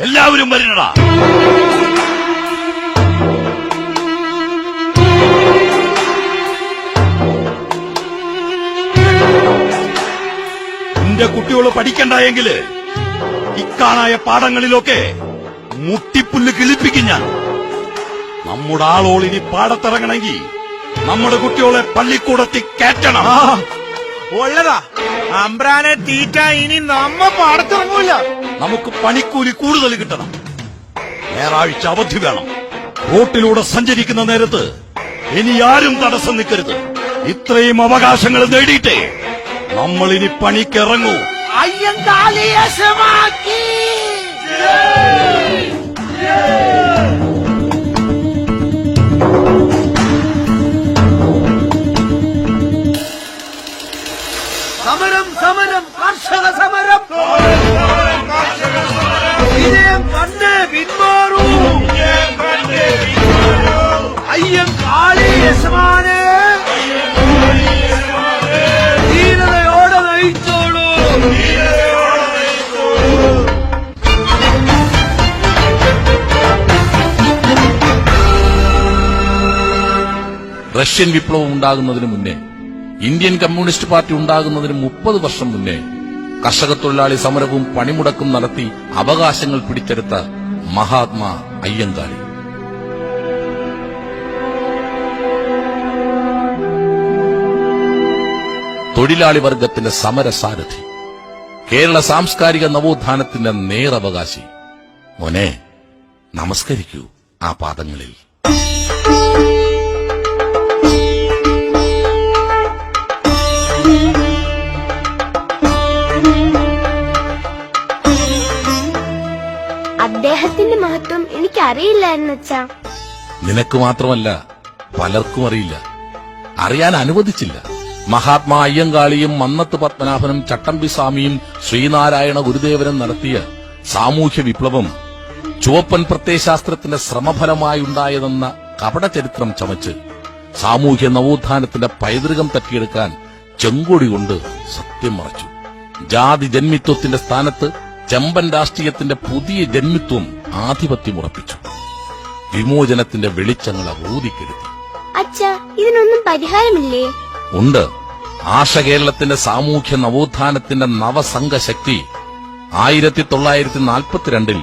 എല്ലാവരും വരണടാ. എന്റെ കുട്ടികള് പഠിക്കണ്ടായെങ്കില് ഇക്കാണായ പാടങ്ങളിലൊക്കെ മുട്ടിപ്പുല്ല് കിളിപ്പിക്കും ഞാൻ. നമ്മുടെ ആളോൾ ഇനി പാടത്തിറങ്ങണമെങ്കിൽ നമ്മുടെ കുട്ടികളെ പള്ളിക്കൂടത്തിൽ കയറ്റണം. ഉള്ളതാ അമ്പ്രാനെ തീറ്റ ഇനി നമ്മ പാടത്തിറങ്ങൂല. നമുക്ക് പണിക്കൂലി കൂടുതൽ കിട്ടണം. ഞായറാഴ്ച അവധി വേണം. റോട്ടിലൂടെ സഞ്ചരിക്കുന്ന നേരത്ത് ഇനി ആരും തടസ്സം നിൽക്കരുത്. ഇത്രയും അവകാശങ്ങൾ നേടിയിട്ടേ നമ്മൾ ഇനി പണിക്കിറങ്ങൂ. അയ്യങ്കാളിയസമാക്കി സമരം സമരം കർഷക സമരം വിജയം കണ്ട് പിന്മാറൂ. അയ്യങ്കാളിയസമാനെ ധീരതയോടെ നയിച്ചോളൂ. റഷ്യൻ വിപ്ലവം ഉണ്ടാകുന്നതിന് മുന്നേ, ഇന്ത്യൻ കമ്മ്യൂണിസ്റ്റ് പാർട്ടി ഉണ്ടാകുന്നതിന് 30 വർഷം മുന്നേ കർഷക തൊഴിലാളി സമരവും പണിമുടക്കും നടത്തി അവകാശങ്ങൾ പിടിച്ചെടുത്ത മഹാത്മാ അയ്യങ്കാളി. തൊഴിലാളി വർഗത്തിന്റെ സമരസാരഥി, കേരള സാംസ്കാരിക നവോത്ഥാനത്തിന്റെ നേരവകാശി. മോനെ, നമസ്കരിക്കൂ ആ പാദങ്ങളിൽ. അദ്ദേഹത്തിന്റെ മഹത്വം എനിക്കറിയില്ലായിരുന്നു അച്ഛാ. നിനക്ക് മാത്രമല്ല, പലർക്കും അറിയില്ല, അറിയാൻ അനുവദിച്ചില്ല. മഹാത്മാ അയ്യങ്കാളിയും മന്നത്ത് പത്മനാഭനും ചട്ടമ്പിസ്വാമിയും ശ്രീനാരായണ ഗുരുദേവനും നടത്തിയ സാമൂഹ്യ വിപ്ലവം ചുവപ്പൻ പ്രത്യയശാസ്ത്രത്തിന്റെ ശ്രമഫലമായുണ്ടായതെന്ന കപടചരിത്രം ചമച്ച് സാമൂഹ്യ നവോത്ഥാനത്തിന്റെ പൈതൃകം തട്ടിയെടുക്കാൻ ചെങ്കൊടി കൊണ്ട് സത്യം മറച്ചു. ജാതി ജന്മിത്വത്തിന്റെ സ്ഥാനത്ത് ചെമ്പൻ രാഷ്ട്രീയത്തിന്റെ പുതിയ ജന്മിത്വം ആധിപത്യമുറപ്പിച്ചു. വിമോചനത്തിന്റെ വെളിച്ചങ്ങളെ ഊതിക്കെടുത്തി. അച്ഛാ, ഇതിനൊന്നും പരിഹാരമില്ലേ? ഉണ്ട്. ആർഷകേരളത്തിന്റെ സാമൂഹ്യ നവോത്ഥാനത്തിന്റെ നവസംഘശക്തി 1942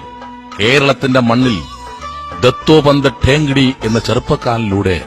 കേരളത്തിന്റെ മണ്ണിൽ ദത്തോപന്ത് ഠേങ്കിടി എന്ന ചെറുപ്പക്കാരനിലൂടെ